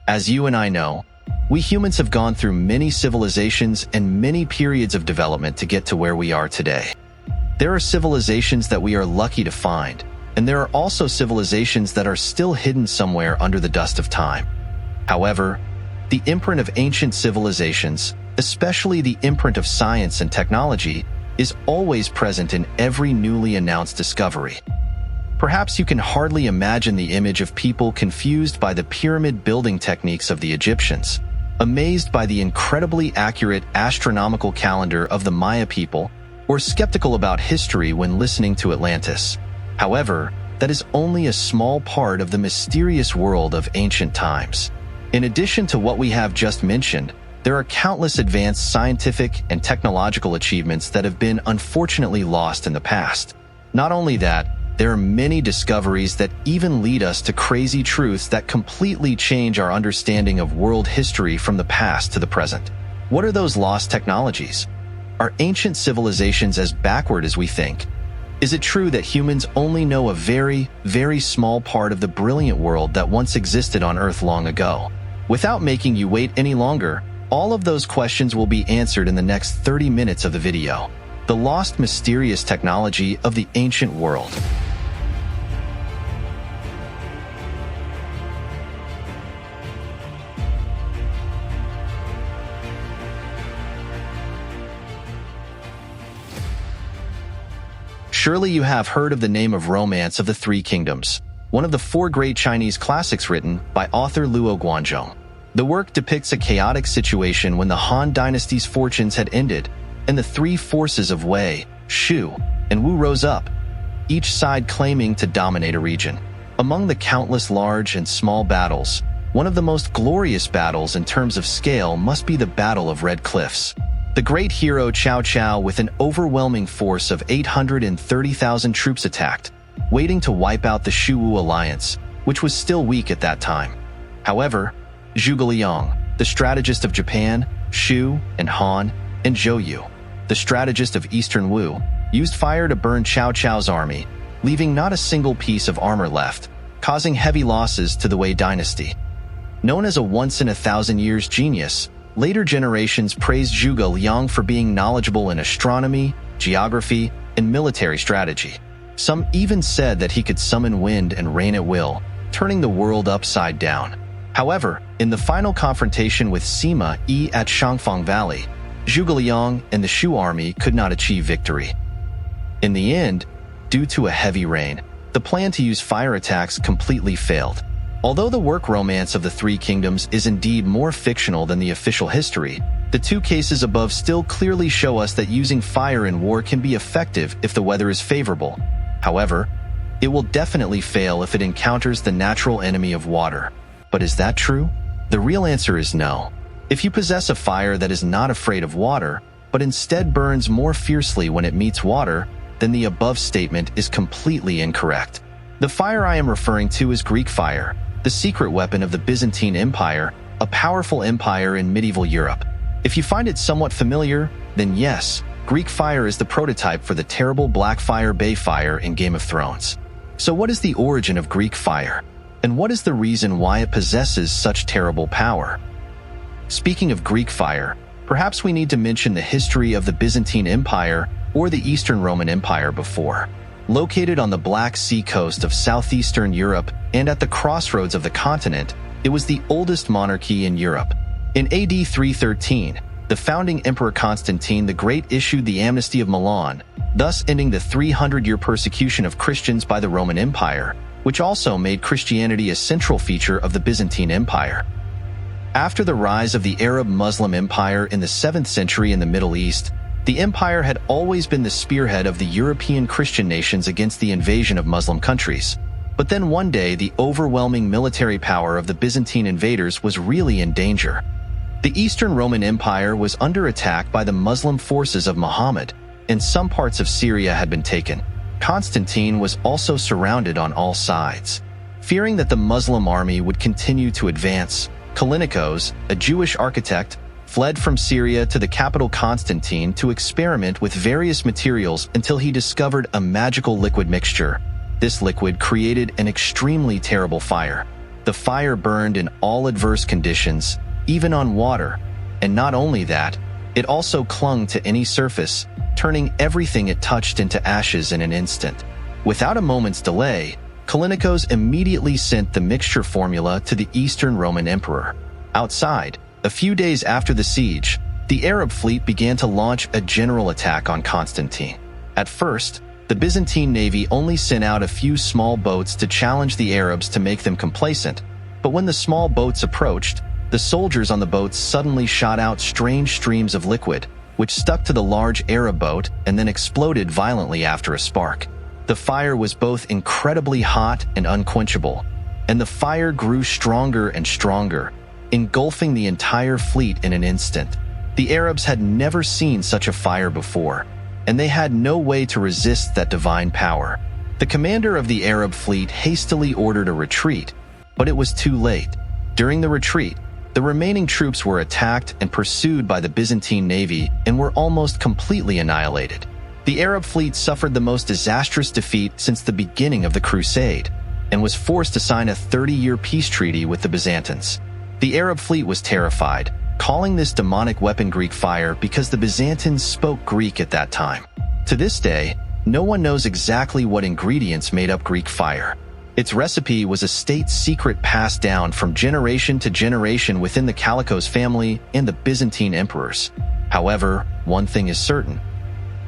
As you and I know, we humans have gone through many civilizations and many periods of development to get to where we are today. There are civilizations that we are lucky to find, and there are also civilizations that are still hidden somewhere under the dust of time. However, the imprint of ancient civilizations, especially the imprint of science and technology, is always present in every newly announced discovery. Perhaps you can hardly imagine the image of people confused by the pyramid building techniques of the Egyptians, amazed by the incredibly accurate astronomical calendar of the Maya people, or skeptical about history when listening to Atlantis. However, that is only a small part of the mysterious world of ancient times. In addition to what we have just mentioned, there are countless advanced scientific and technological achievements that have been unfortunately lost in the past. Not only that, there are many discoveries that even lead us to crazy truths that completely change our understanding of world history from the past to the present. What are those lost technologies? Are ancient civilizations as backward as we think? Is it true that humans only know a very, very small part of the brilliant world that once existed on Earth long ago? Without making you wait any longer, all of those questions will be answered in the next 30 minutes of the video. The lost mysterious technology of the ancient world. Surely you have heard of the name of Romance of the Three Kingdoms, one of the four great Chinese classics written by author Luo Guanzhong. The work depicts a chaotic situation when the Han dynasty's fortunes had ended, and the three forces of Wei, Shu, and Wu rose up, each side claiming to dominate a region. Among the countless large and small battles, one of the most glorious battles in terms of scale must be the Battle of Red Cliffs. The great hero Cao Cao, with an overwhelming force of 830,000 troops, attacked, waiting to wipe out the Shu-Wu alliance, which was still weak at that time. However, Zhuge Liang, the strategist of Japan, Shu and Han, and Zhou Yu, the strategist of Eastern Wu, used fire to burn Cao Cao's army, leaving not a single piece of armor left, causing heavy losses to the Wei dynasty. Known as a once-in-a-thousand-years genius, later generations praised Zhuge Liang for being knowledgeable in astronomy, geography, and military strategy. Some even said that he could summon wind and rain at will, turning the world upside down. However, in the final confrontation with Sima Yi at Shangfang Valley, Zhuge Liang and the Shu army could not achieve victory. In the end, due to a heavy rain, the plan to use fire attacks completely failed. Although the work Romance of the Three Kingdoms is indeed more fictional than the official history, the two cases above still clearly show us that using fire in war can be effective if the weather is favorable. However, it will definitely fail if it encounters the natural enemy of water. But is that true? The real answer is no. If you possess a fire that is not afraid of water, but instead burns more fiercely when it meets water, then the above statement is completely incorrect. The fire I am referring to is Greek fire, the secret weapon of the Byzantine Empire, a powerful empire in medieval Europe. If you find it somewhat familiar, then yes, Greek fire is the prototype for the terrible Blackfire Bay fire in Game of Thrones. So what is the origin of Greek fire? And what is the reason why it possesses such terrible power? Speaking of Greek fire, perhaps we need to mention the history of the Byzantine Empire or the Eastern Roman Empire before. Located on the Black Sea coast of southeastern Europe and at the crossroads of the continent, it was the oldest monarchy in Europe. In AD 313, the founding Emperor Constantine the Great issued the Amnesty of Milan, thus ending the 300-year persecution of Christians by the Roman Empire, which also made Christianity a central feature of the Byzantine Empire. After the rise of the Arab Muslim Empire in the 7th century in the Middle East, the empire had always been the spearhead of the European Christian nations against the invasion of Muslim countries. But then one day, the overwhelming military power of the Byzantine invaders was really in danger. The Eastern Roman Empire was under attack by the Muslim forces of Muhammad, and some parts of Syria had been taken. Constantine was also surrounded on all sides. Fearing that the Muslim army would continue to advance, Callinicos, a Jewish architect, fled from Syria to the capital Constantine to experiment with various materials until he discovered a magical liquid mixture. This liquid created an extremely terrible fire. The fire burned in all adverse conditions, even on water, and not only that, it also clung to any surface, turning everything it touched into ashes in an instant. Without a moment's delay, Callinicos immediately sent the mixture formula to the Eastern Roman Emperor. Outside, a few days after the siege, the Arab fleet began to launch a general attack on Constantine. At first, the Byzantine navy only sent out a few small boats to challenge the Arabs to make them complacent, but when the small boats approached, the soldiers on the boats suddenly shot out strange streams of liquid, which stuck to the large Arab boat and then exploded violently after a spark. The fire was both incredibly hot and unquenchable, and the fire grew stronger and stronger, engulfing the entire fleet in an instant. The Arabs had never seen such a fire before, and they had no way to resist that divine power. The commander of the Arab fleet hastily ordered a retreat, but it was too late. During the retreat, the remaining troops were attacked and pursued by the Byzantine navy and were almost completely annihilated. The Arab fleet suffered the most disastrous defeat since the beginning of the Crusade and was forced to sign a 30-year peace treaty with the Byzantines. The Arab fleet was terrified, calling this demonic weapon Greek fire because the Byzantines spoke Greek at that time. To this day, no one knows exactly what ingredients made up Greek fire. Its recipe was a state secret passed down from generation to generation within the Callicos family and the Byzantine emperors. However, one thing is certain.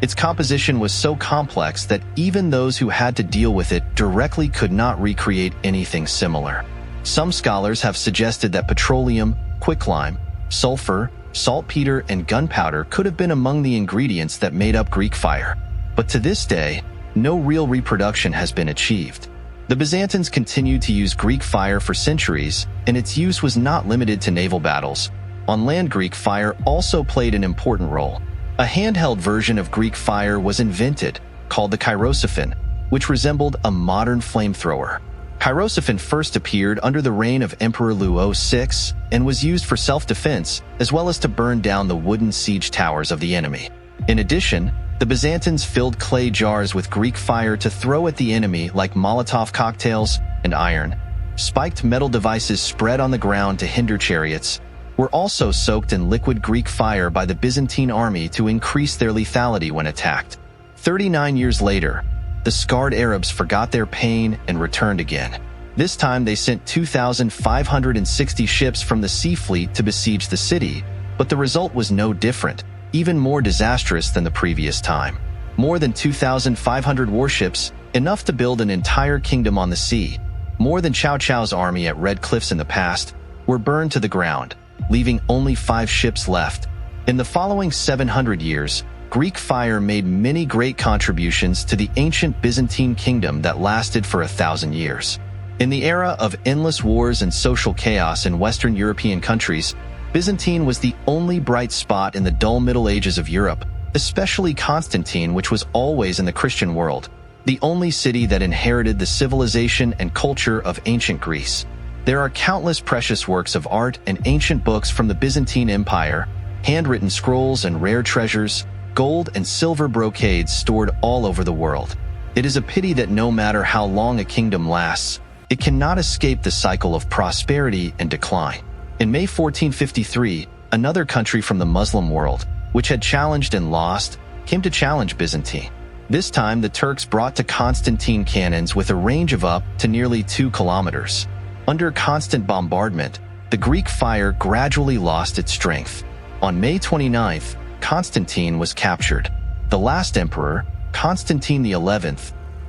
Its composition was so complex that even those who had to deal with it directly could not recreate anything similar. Some scholars have suggested that petroleum, quicklime, sulfur, saltpeter, and gunpowder could have been among the ingredients that made up Greek fire. But to this day, no real reproduction has been achieved. The Byzantines continued to use Greek fire for centuries, and its use was not limited to naval battles. On land, Greek fire also played an important role. A handheld version of Greek fire was invented, called the Kairosophon, which resembled a modern flamethrower. Kairosophon first appeared under the reign of Emperor Luo VI and was used for self-defense as well as to burn down the wooden siege towers of the enemy. In addition, the Byzantines filled clay jars with Greek fire to throw at the enemy like Molotov cocktails and iron. Spiked metal devices spread on the ground to hinder chariots were also soaked in liquid Greek fire by the Byzantine army to increase their lethality when attacked. 39 years later, the scarred Arabs forgot their pain and returned again. This time they sent 2,560 ships from the sea fleet to besiege the city, but the result was no different, even more disastrous than the previous time. More than 2,500 warships, enough to build an entire kingdom on the sea, more than Cao Cao's army at Red Cliffs in the past, were burned to the ground, leaving only 5 ships left. In the following 700 years, Greek fire made many great contributions to the ancient Byzantine kingdom that lasted for 1,000 years. In the era of endless wars and social chaos in Western European countries, Byzantine was the only bright spot in the dull Middle Ages of Europe, especially Constantine, which was always in the Christian world, the only city that inherited the civilization and culture of ancient Greece. There are countless precious works of art and ancient books from the Byzantine Empire, handwritten scrolls and rare treasures, gold and silver brocades stored all over the world. It is a pity that no matter how long a kingdom lasts, it cannot escape the cycle of prosperity and decline. In May 1453, another country from the Muslim world, which had challenged and lost, came to challenge Byzantine. This time, the Turks brought to Constantine cannons with a range of up to nearly 2 kilometers. Under constant bombardment, the Greek fire gradually lost its strength. On May 29th, Constantine was captured. The last emperor, Constantine XI,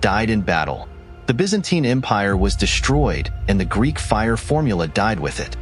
died in battle. The Byzantine Empire was destroyed, and the Greek fire formula died with it.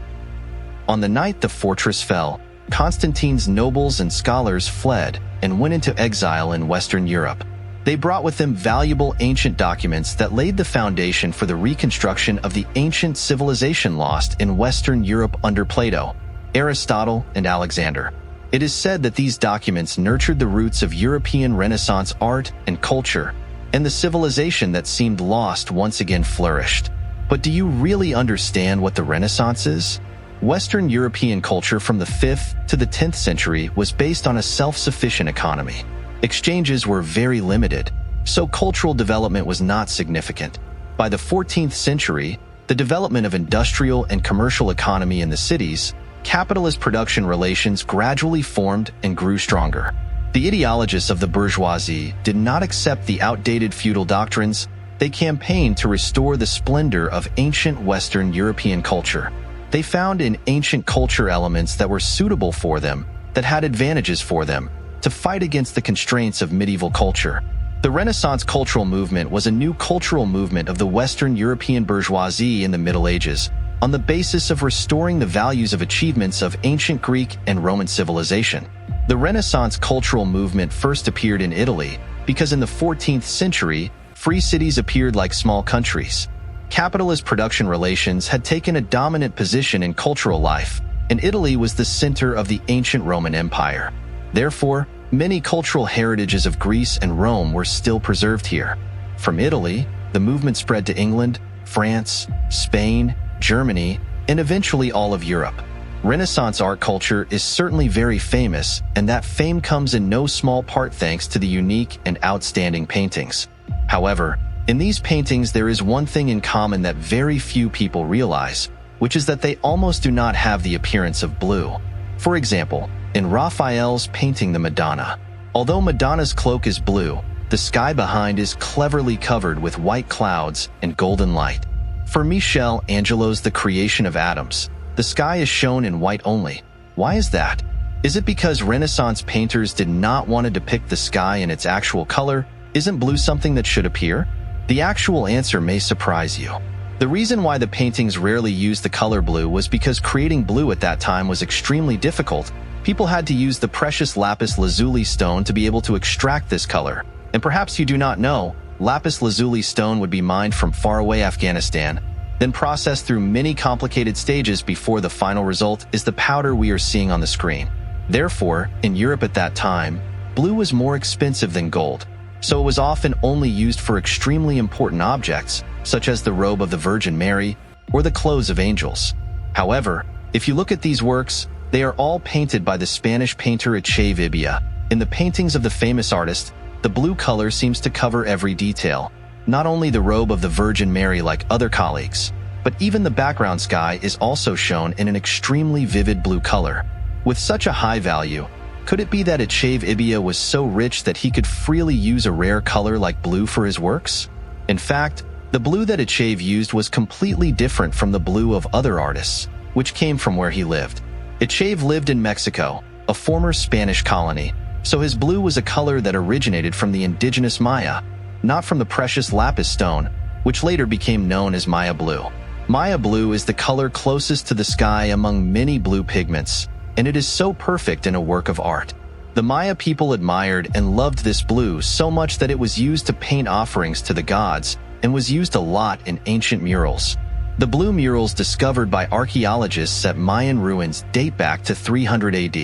On the night the fortress fell, Constantine's nobles and scholars fled and went into exile in Western Europe. They brought with them valuable ancient documents that laid the foundation for the reconstruction of the ancient civilization lost in Western Europe under Plato, Aristotle, and Alexander. It is said that these documents nurtured the roots of European Renaissance art and culture, and the civilization that seemed lost once again flourished. But do you really understand what the Renaissance is? Western European culture from the 5th to the 10th century was based on a self-sufficient economy. Exchanges were very limited, so cultural development was not significant. By the 14th century, The development of industrial and commercial economy in the cities, capitalist production relations gradually formed and grew stronger. The ideologists of the bourgeoisie did not accept the outdated feudal doctrines. They campaigned to restore the splendor of ancient Western European culture. They found in ancient culture elements that were suitable for them, that had advantages for them, to fight against the constraints of medieval culture. The Renaissance cultural movement was a new cultural movement of the Western European bourgeoisie in the Middle Ages, on the basis of restoring the values of achievements of ancient Greek and Roman civilization. The Renaissance cultural movement first appeared in Italy because in the 14th century, free cities appeared like small countries. Capitalist production relations had taken a dominant position in cultural life, and Italy was the center of the ancient Roman Empire. Therefore, many cultural heritages of Greece and Rome were still preserved here. From Italy, the movement spread to England, France, Spain, Germany, and eventually all of Europe. Renaissance art culture is certainly very famous, and that fame comes in no small part thanks to the unique and outstanding paintings. However, in these paintings there is one thing in common that very few people realize, which is that they almost do not have the appearance of blue. For example, in Raphael's painting The Madonna, although Madonna's cloak is blue, the sky behind is cleverly covered with white clouds and golden light. For Michelangelo's The Creation of Atoms, the sky is shown in white only. Why is that? Is it because Renaissance painters did not want to depict the sky in its actual color? Isn't blue something that should appear? The actual answer may surprise you. The reason why the paintings rarely used the color blue was because creating blue at that time was extremely difficult. People had to use the precious lapis lazuli stone to be able to extract this color. And perhaps you do not know, lapis lazuli stone would be mined from faraway Afghanistan, then processed through many complicated stages before the final result is the powder we are seeing on the screen. Therefore, in Europe at that time, blue was more expensive than gold, so it was often only used for extremely important objects, such as the robe of the Virgin Mary or the clothes of angels. However, if you look at these works, they are all painted by the Spanish painter Echevarria. In the paintings of the famous artist, the blue color seems to cover every detail. Not only the robe of the Virgin Mary like other colleagues, but even the background sky is also shown in an extremely vivid blue color. With such a high value, could it be that Echevarria was so rich that he could freely use a rare color like blue for his works? In fact, the blue that Echave used was completely different from the blue of other artists, which came from where he lived. Echave lived in Mexico, a former Spanish colony, so his blue was a color that originated from the indigenous Maya, not from the precious lapis stone, which later became known as Maya blue. Maya blue is the color closest to the sky among many blue pigments, and it is so perfect in a work of art. The Maya people admired and loved this blue so much that it was used to paint offerings to the gods and was used a lot in ancient murals. The blue murals discovered by archaeologists at Mayan ruins date back to 300 AD.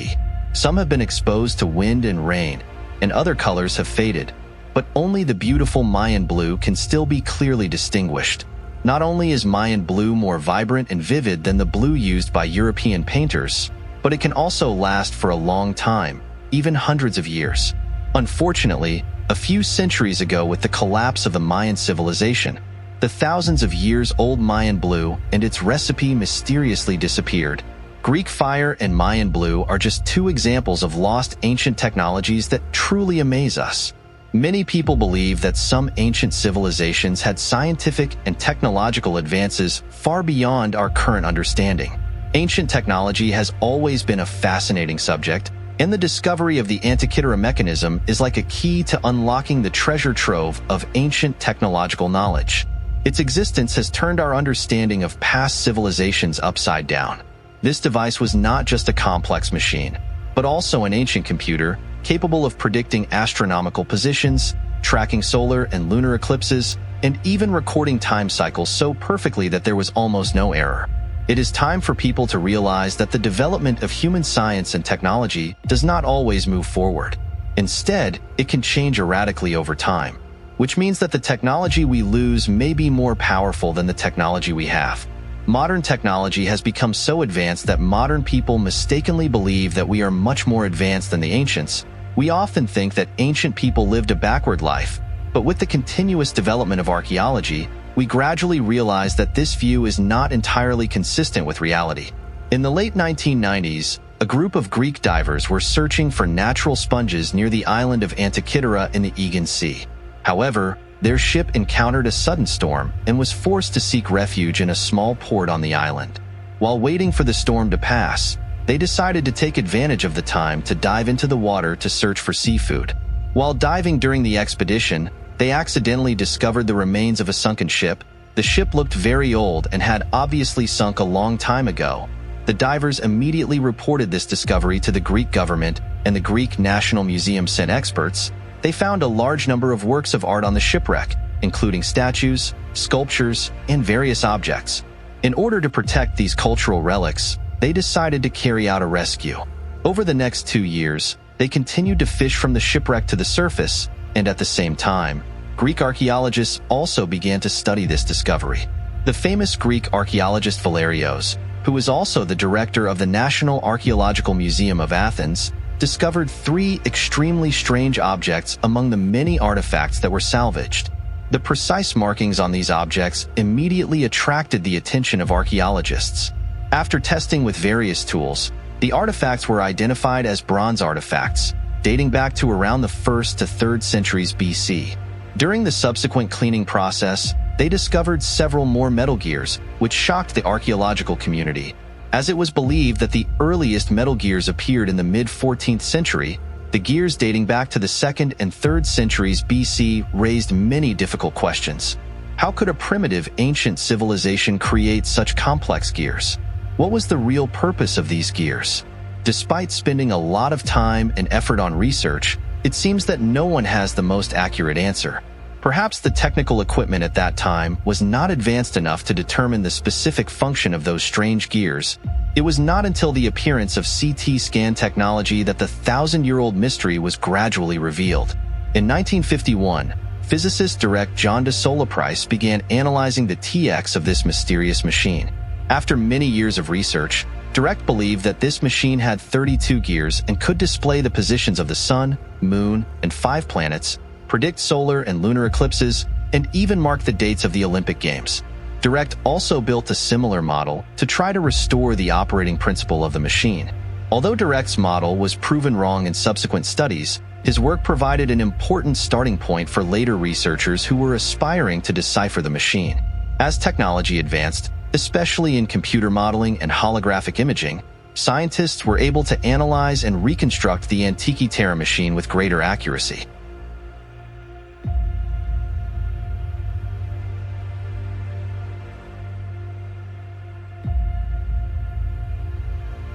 Some have been exposed to wind and rain, and other colors have faded, but only the beautiful Mayan blue can still be clearly distinguished. Not only is Mayan blue more vibrant and vivid than the blue used by European painters, but it can also last for a long time, even hundreds of years. Unfortunately, a few centuries ago with the collapse of the Mayan civilization, the thousands of years old Mayan blue and its recipe mysteriously disappeared. Greek fire and Mayan blue are just two examples of lost ancient technologies that truly amaze us. Many people believe that some ancient civilizations had scientific and technological advances far beyond our current understanding. Ancient technology has always been a fascinating subject, and the discovery of the Antikythera Mechanism is like a key to unlocking the treasure trove of ancient technological knowledge. Its existence has turned our understanding of past civilizations upside down. This device was not just a complex machine, but also an ancient computer capable of predicting astronomical positions, tracking solar and lunar eclipses, and even recording time cycles so perfectly that there was almost no error. It is time for people to realize that the development of human science and technology does not always move forward. Instead, it can change erratically over time, which means that the technology we lose may be more powerful than the technology we have. Modern technology has become so advanced that modern people mistakenly believe that we are much more advanced than the ancients. We often think that ancient people lived a backward life, but with the continuous development of archaeology, we gradually realized that this view is not entirely consistent with reality. In the late 1990s, a group of Greek divers were searching for natural sponges near the island of Antikythera in the Aegean Sea. However, their ship encountered a sudden storm and was forced to seek refuge in a small port on the island. While waiting for the storm to pass, they decided to take advantage of the time to dive into the water to search for seafood. While diving during the expedition, they accidentally discovered the remains of a sunken ship. The ship looked very old and had obviously sunk a long time ago. The divers immediately reported this discovery to the Greek government, and the Greek National Museum sent experts. They found a large number of works of art on the shipwreck, including statues, sculptures, and various objects. In order to protect these cultural relics, they decided to carry out a rescue. Over the next 2 years, they continued to fish from the shipwreck to the surface, and at the same time, Greek archaeologists also began to study this discovery. The famous Greek archaeologist Valerios, who was also the director of the National Archaeological Museum of Athens, discovered 3 extremely strange objects among the many artifacts that were salvaged. The precise markings on these objects immediately attracted the attention of archaeologists. After testing with various tools, the artifacts were identified as bronze artifacts, dating back to around the 1st to 3rd centuries BC. During the subsequent cleaning process, they discovered several more metal gears, which shocked the archaeological community. As it was believed that the earliest metal gears appeared in the mid-14th century, the gears dating back to the 2nd and 3rd centuries BC raised many difficult questions. How could a primitive, ancient civilization create such complex gears? What was the real purpose of these gears? Despite spending a lot of time and effort on research, it seems that no one has the most accurate answer. Perhaps the technical equipment at that time was not advanced enough to determine the specific function of those strange gears. It was not until the appearance of CT scan technology that the 1,000-year-old mystery was gradually revealed. In 1951, physicist Direct John de Soleprice began analyzing the TX of this mysterious machine. After many years of research, Direct believed that this machine had 32 gears and could display the positions of the Sun, Moon, and 5 planets, predict solar and lunar eclipses, and even mark the dates of the Olympic Games. Direct also built a similar model to try to restore the operating principle of the machine. Although Direct's model was proven wrong in subsequent studies, his work provided an important starting point for later researchers who were aspiring to decipher the machine. As technology advanced, especially in computer modeling and holographic imaging, scientists were able to analyze and reconstruct the Antikythera machine with greater accuracy.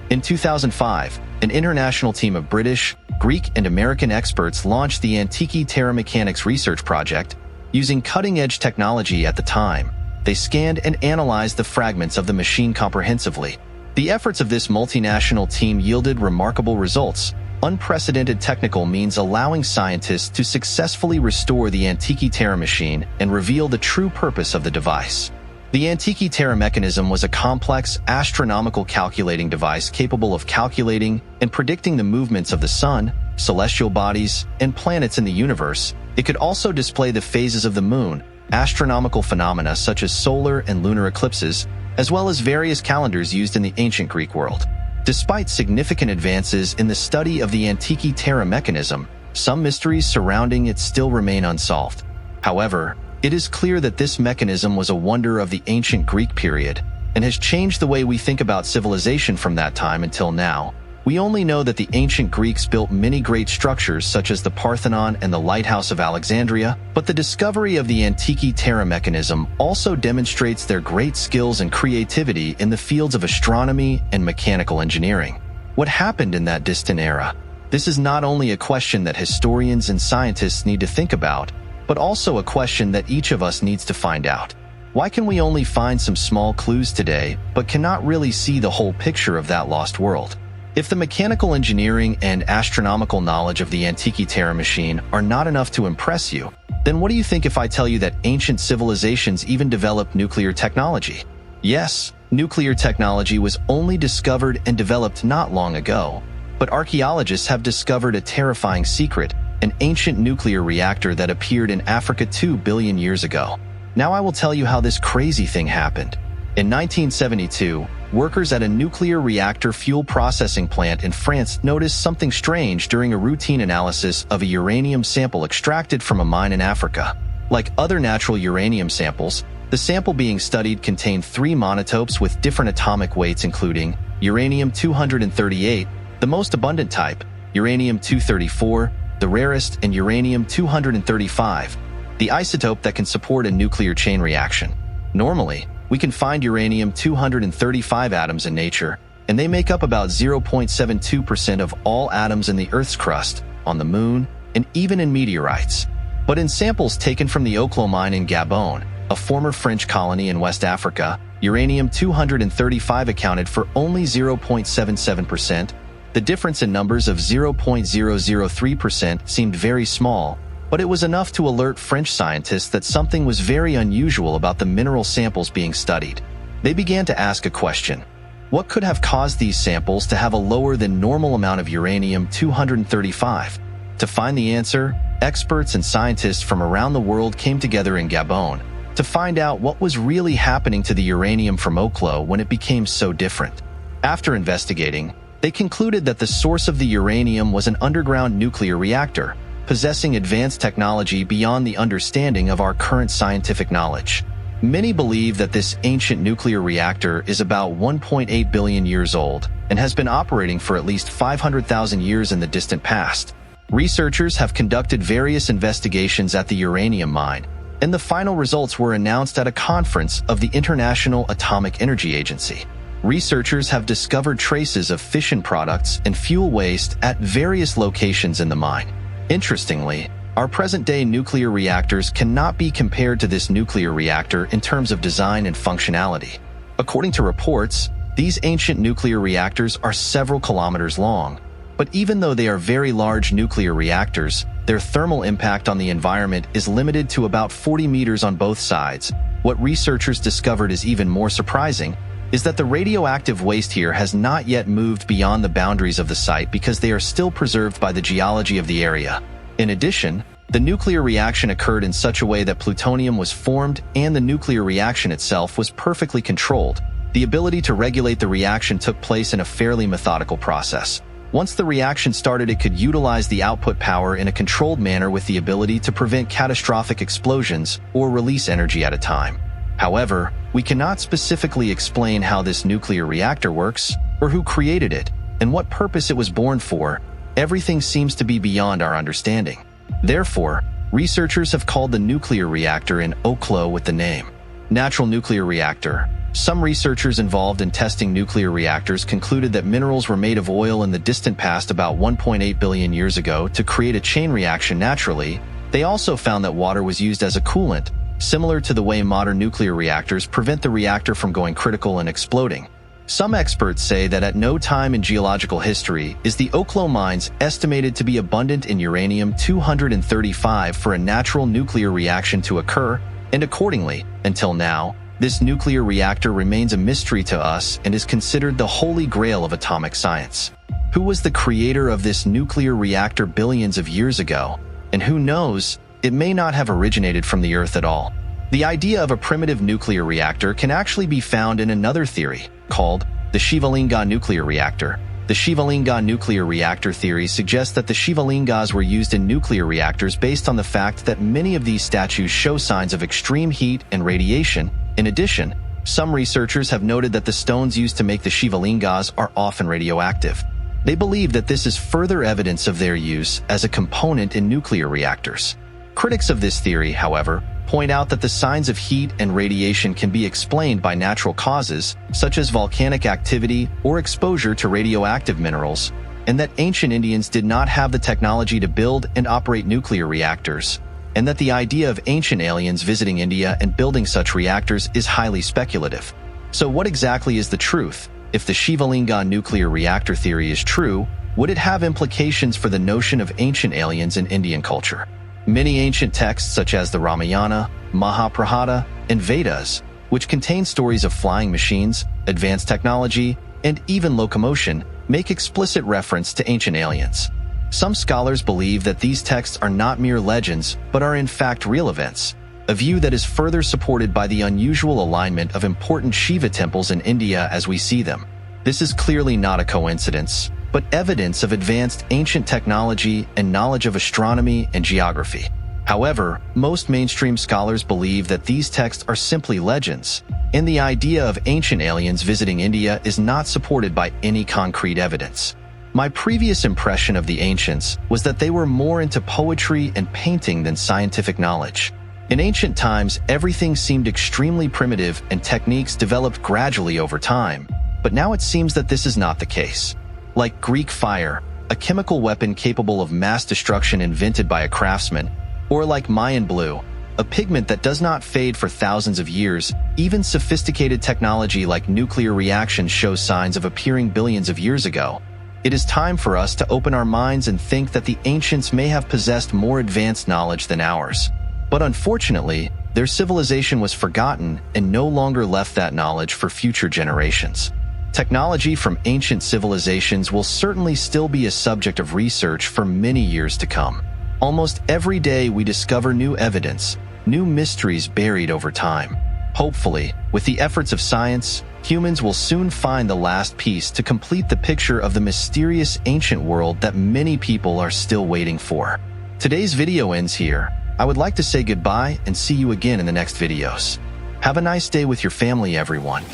In 2005, an international team of British, Greek, and American experts launched the Antikythera Mechanics Research Project. Using cutting-edge technology at the time, they scanned and analyzed the fragments of the machine comprehensively. The efforts of this multinational team yielded remarkable results. Unprecedented technical means allowing scientists to successfully restore the Antikythera machine and reveal the true purpose of the device. The Antikythera Mechanism was a complex, astronomical calculating device capable of calculating and predicting the movements of the Sun, celestial bodies, and planets in the universe. It could also display the phases of the Moon, astronomical phenomena such as solar and lunar eclipses, as well as various calendars used in the ancient Greek world. Despite significant advances in the study of the Antikythera Mechanism, some mysteries surrounding it still remain unsolved. However, it is clear that this mechanism was a wonder of the ancient Greek period and has changed the way we think about civilization from that time until now. We only know that the ancient Greeks built many great structures such as the Parthenon and the Lighthouse of Alexandria, but the discovery of the Antikythera Mechanism also demonstrates their great skills and creativity in the fields of astronomy and mechanical engineering. What happened in that distant era? This is not only a question that historians and scientists need to think about, but also a question that each of us needs to find out. Why can we only find some small clues today, but cannot really see the whole picture of that lost world? If the mechanical engineering and astronomical knowledge of the Antikythera machine are not enough to impress you, then what do you think if I tell you that ancient civilizations even developed nuclear technology? Yes, nuclear technology was only discovered and developed not long ago, but archaeologists have discovered a terrifying secret: an ancient nuclear reactor that appeared in Africa 2 billion years ago. Now I will tell you how this crazy thing happened. In 1972, workers at a nuclear reactor fuel processing plant in France noticed something strange during a routine analysis of a uranium sample extracted from a mine in Africa. Like other natural uranium samples, the sample being studied contained 3 monotopes with different atomic weights, including uranium-238, the most abundant type, uranium-234, the rarest, and uranium-235, the isotope that can support a nuclear chain reaction. Normally, we can find uranium-235 atoms in nature, and they make up about 0.72% of all atoms in the Earth's crust, on the Moon, and even in meteorites. But in samples taken from the Oklo mine in Gabon, a former French colony in West Africa, uranium-235 accounted for only 0.77%. The difference in numbers of 0.003% seemed very small, but it was enough to alert French scientists that something was very unusual about the mineral samples being studied. They began to ask a question. What could have caused these samples to have a lower than normal amount of uranium-235? To find the answer, experts and scientists from around the world came together in Gabon to find out what was really happening to the uranium from Oklo when it became so different. After investigating, they concluded that the source of the uranium was an underground nuclear reactor, possessing advanced technology beyond the understanding of our current scientific knowledge. Many believe that this ancient nuclear reactor is about 1.8 billion years old and has been operating for at least 500,000 years in the distant past. Researchers have conducted various investigations at the uranium mine, and the final results were announced at a conference of the International Atomic Energy Agency. Researchers have discovered traces of fission products and fuel waste at various locations in the mine. Interestingly, our present-day nuclear reactors cannot be compared to this nuclear reactor in terms of design and functionality. According to reports, these ancient nuclear reactors are several kilometers long, but even though they are very large nuclear reactors, their thermal impact on the environment is limited to about 40 meters on both sides. What researchers discovered is even more surprising is that the radioactive waste here has not yet moved beyond the boundaries of the site because they are still preserved by the geology of the area. In addition, the nuclear reaction occurred in such a way that plutonium was formed and the nuclear reaction itself was perfectly controlled. The ability to regulate the reaction took place in a fairly methodical process. Once the reaction started, it could utilize the output power in a controlled manner with the ability to prevent catastrophic explosions or release energy at a time. However, we cannot specifically explain how this nuclear reactor works, or who created it, and what purpose it was born for. Everything seems to be beyond our understanding. Therefore, researchers have called the nuclear reactor in Oklo with the name Natural Nuclear Reactor. Some researchers involved in testing nuclear reactors concluded that minerals were made of oil in the distant past about 1.8 billion years ago to create a chain reaction naturally. They also found that water was used as a coolant, similar to the way modern nuclear reactors prevent the reactor from going critical and exploding. Some experts say that at no time in geological history is the Oklo mines estimated to be abundant in uranium-235 for a natural nuclear reaction to occur, and accordingly, until now, this nuclear reactor remains a mystery to us and is considered the holy grail of atomic science. Who was the creator of this nuclear reactor billions of years ago? And who knows, it may not have originated from the Earth at all. The idea of a primitive nuclear reactor can actually be found in another theory, called the Shivalinga nuclear reactor. The Shivalinga nuclear reactor theory suggests that the Shivalingas were used in nuclear reactors based on the fact that many of these statues show signs of extreme heat and radiation. In addition, some researchers have noted that the stones used to make the Shivalingas are often radioactive. They believe that this is further evidence of their use as a component in nuclear reactors. Critics of this theory, however, point out that the signs of heat and radiation can be explained by natural causes, such as volcanic activity or exposure to radioactive minerals, and that ancient Indians did not have the technology to build and operate nuclear reactors, and that the idea of ancient aliens visiting India and building such reactors is highly speculative. So what exactly is the truth? If the Shivalinga nuclear reactor theory is true, would it have implications for the notion of ancient aliens in Indian culture? Many ancient texts such as the Ramayana, Mahabharata, and Vedas, which contain stories of flying machines, advanced technology, and even locomotion, make explicit reference to ancient aliens. Some scholars believe that these texts are not mere legends, but are in fact real events. a view that is further supported by the unusual alignment of important Shiva temples in India as we see them. This is clearly not a coincidence, but evidence of advanced ancient technology and knowledge of astronomy and geography. However, most mainstream scholars believe that these texts are simply legends, and the idea of ancient aliens visiting India is not supported by any concrete evidence. My previous impression of the ancients was that they were more into poetry and painting than scientific knowledge. In ancient times, everything seemed extremely primitive and techniques developed gradually over time, but now it seems that this is not the case. Like Greek fire, a chemical weapon capable of mass destruction invented by a craftsman, or like Mayan blue, a pigment that does not fade for thousands of years, even sophisticated technology like nuclear reactions shows signs of appearing billions of years ago. It is time for us to open our minds and think that the ancients may have possessed more advanced knowledge than ours. But unfortunately, their civilization was forgotten and no longer left that knowledge for future generations. Technology from ancient civilizations will certainly still be a subject of research for many years to come. Almost every day we discover new evidence, new mysteries buried over time. Hopefully, with the efforts of science, humans will soon find the last piece to complete the picture of the mysterious ancient world that many people are still waiting for. Today's video ends here. I would like to say goodbye and see you again in the next videos. Have a nice day with your family, everyone.